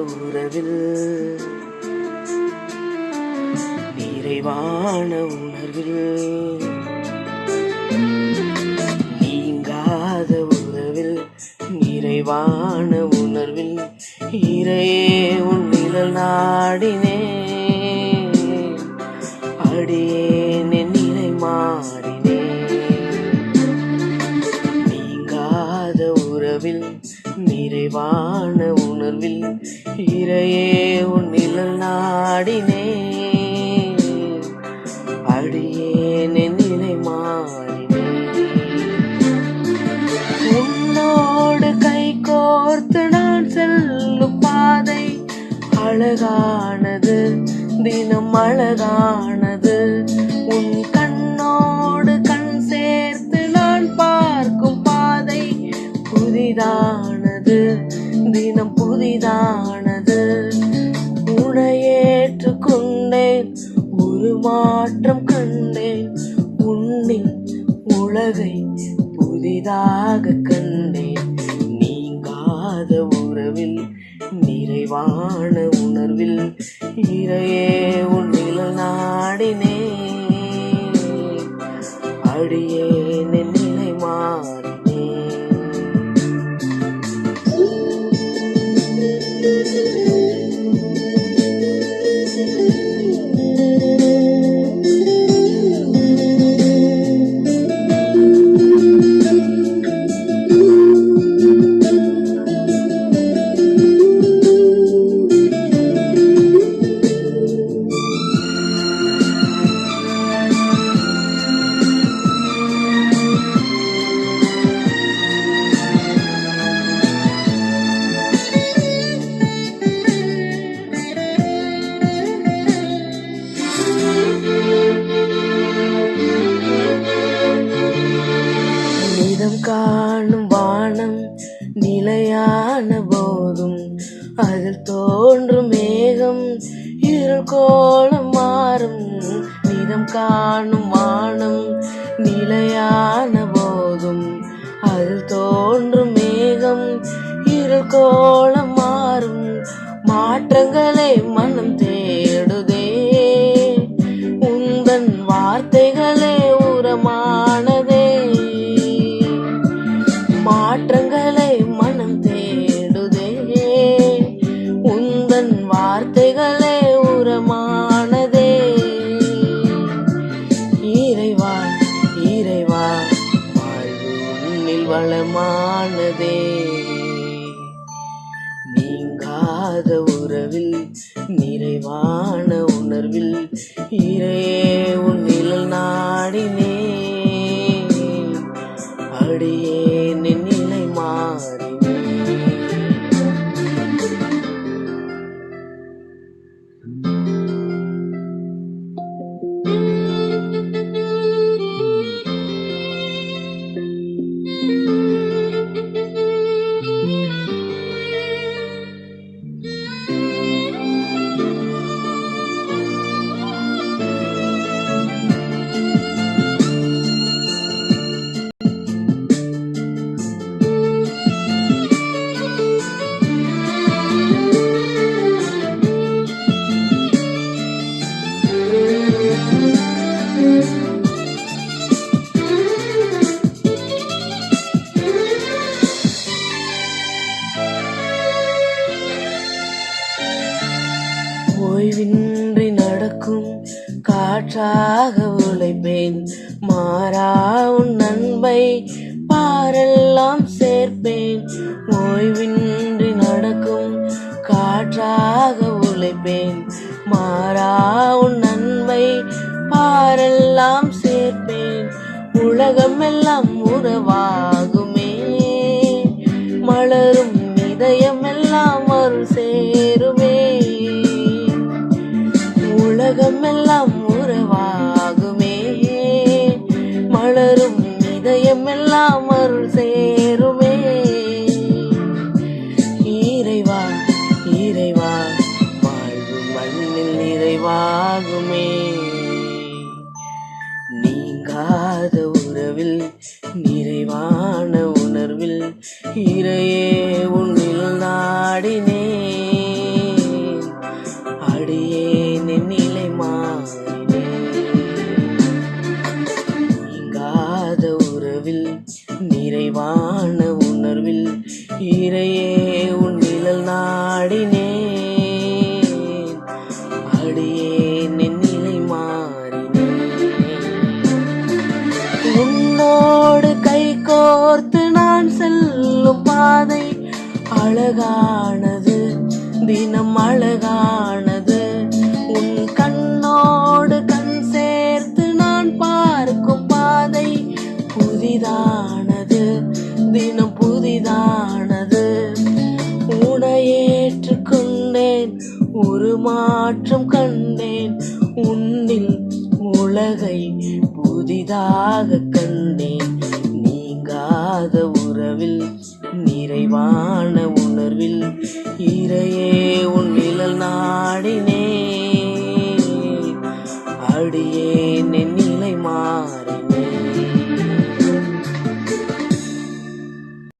உறவில் நிறைவான உணர்வில் நீங்காத உறவில் நிறைவான உணர்வில் இறையே உன் நிழல் நாடினே அடியேன் என் நிலை மாறினே நீங்காத உறவில் நிறைவான உணர்வில் இறையே உன் நிழல் நாடினே அடியேன் என் நிலை மாறினே உன்னோடு கை கோர்த்து நான் செல்லும் பாதை அழகானது தினம் அழகானது உன் கண்ணோடு கண் சேர்த்து நான் பார்க்கும் பாதை புதிதானது தினம் புதிதானது உன்னை ஏற்றுக்கொண்டேன் ஒரு மாற்றம் கண்டேன் உன்னின் உலகை புதிதாக கண்டேன் நீங்காத உறவில் நிறைவான உணர்வில் இறையே உன் நிழல் நாடினே அடியேன் என் நிலை மாறினே காணும் வானம் நிலையான போதும் அதில் தோன்றும் மேகம் இருள் கோலம் மாறும் நிறம் காணும் வானம் நிலையான போதும் அதில் தோன்றும் மேகம் இருள் கோலம் மாறும் மாற்றங்களை மனம் தேடுதே உந்தன் வார்த்தைகளே உரமானதே மாற்றங்களை மனம் தேடுதே உந்தன் வார்த்தைகளே உரமானதே இறைவா இறைவா வாழ்வு உன்னில் வளமானதே நீங்காத உறவில் நிறைவான உணர்வில் இறையே உன் நிழல் நாடினே அடியேன் என் நிலை மாறினே ஓய்வின்றி நடக்கும் காற்றாக உழைப்பேன் மாறா உன் அன்பை பாரெல்லாம் சேர்ப்பேன் ஓய்வின்றி நடக்கும் காற்றாக உழைப்பேன் மாறா உன் அன்பை பாரெல்லாம் சேர்ப்பேன் உலகமெல்லாம் உறவாகுமே மலரும் இதயமெல்லாம் அருள் சேருமே உலகமெல்லாம் உறவாகுமே மலரும் இதயமெல்லாம் அருள் சேருமே இறைவா இறைவா வாழ்வு மண்ணில் நிறைவாகுமே நீங்காத உறவில் நிறைவான உணர்வில் இறையே உன்னில் நாடினே அடியே உன் நிழல் நாடினேன், அடியே நின் நிலை மாறினேன். உன்னோடு கை கோர்த்து நான் செல்லும் பாதை அழகானது, தினம் அழகானது. உன் கண்ணோடு கண் சேர்த்து நான் பார்க்கும் பாதை புதிதானது, தினம் புதிதானது. உன்னை ஏற்றுக்கொண்டேன், ஒரு மாற்றம் கண்டேன், உன்னில் உலகை புதிதாக கண்டேன். நீங்காத உறவில் நிறைவான உணர்வில் இறையே உன் நிழல் நாடினேன்.